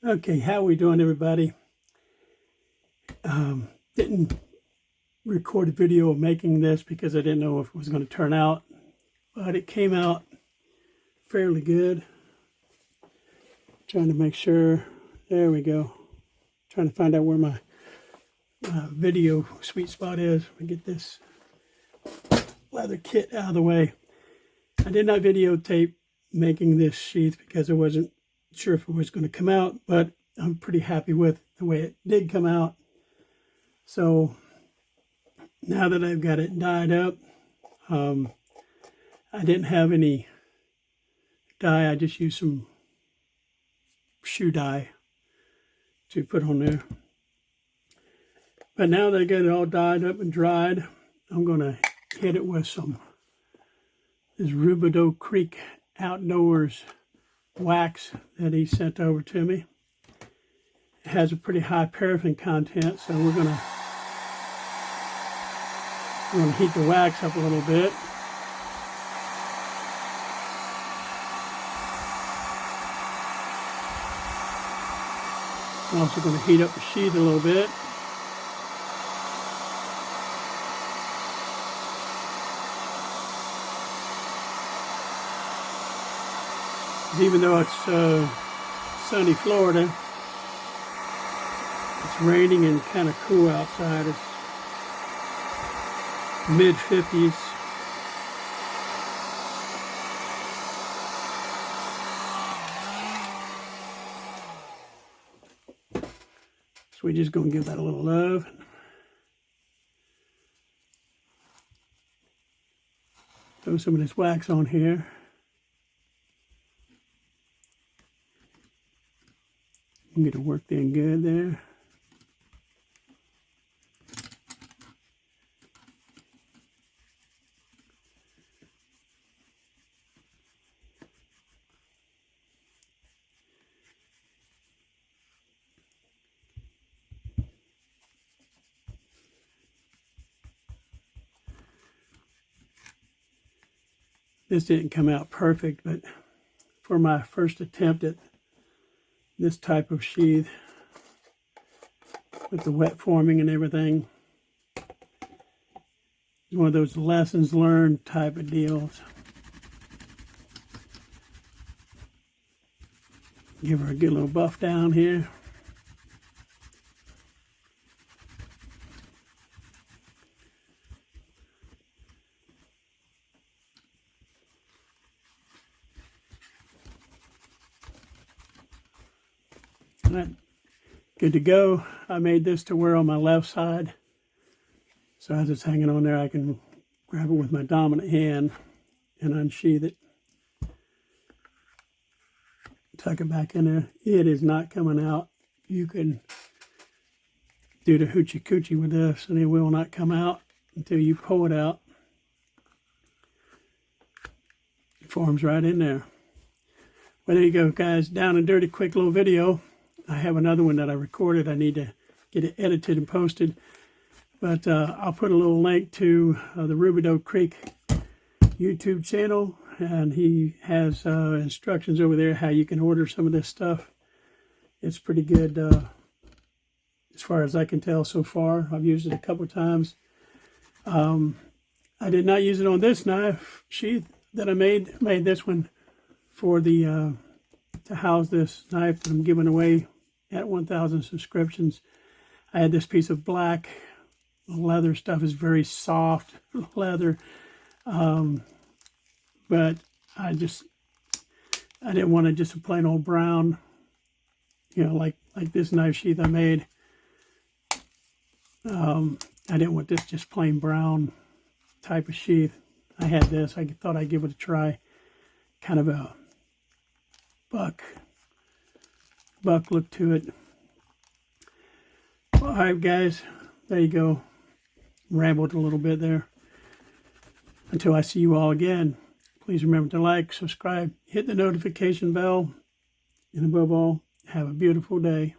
Okay, how we doing, everybody? Didn't record a video of making this because I didn't know if it was going to turn out, but it came out fairly good. Trying to make sure. There we go. Trying to find out where my video sweet spot is. We get this leather kit out of the way. I did not videotape making this sheath because I wasn't sure if it was going to come out, but I'm pretty happy with the way it did come out. So now that I've got it dyed up, I didn't have any dye. I just used some shoe dye to put on there. But now that I got it all dyed up and dried, I'm going to hit it with this Rubidoux Creek Outdoors wax that he sent over to me. It has a pretty high paraffin content, so we're going to heat the wax up a little bit. I'm also going to heat up the sheath a little bit. Even though it's sunny Florida, it's raining and kind of cool outside. It's mid-50s. So we're just going to give that a little love. Throw some of this wax on here. Get it worked in good there. This didn't come out perfect, but for my first attempt at this type of sheath with the wet forming and everything, it's one of those lessons learned type of deals. Give her a good little buff down here. All right, good to go. I made this to wear on my left side. So as it's hanging on there, I can grab it with my dominant hand and unsheath it. Tuck it back in there. It is not coming out. You can do the hoochie coochie with this and it will not come out until you pull it out. It forms right in there. Well, there you go, guys. Down and dirty, quick little video. I have another one that I recorded. I need to get it edited and posted. But I'll put a little link to the Rubidoux Creek YouTube channel. And he has instructions over there how you can order some of this stuff. It's pretty good as far as I can tell so far. I've used it a couple of times. I did not use it on this knife sheath that I made. I made this one for the to house this knife that I'm giving away at 1,000 subscriptions. I had this piece of black leather stuff. Is very soft leather, but I didn't want just a plain old brown, you know, like this knife sheath I made. I didn't want this just plain brown type of sheath. I had this. I thought I'd give it a try. Kind of a buck look to it. All right, guys, there you go. Rambled a little bit there. Until I see you all again, please remember to like, subscribe, hit the notification bell, and above all, have a beautiful day.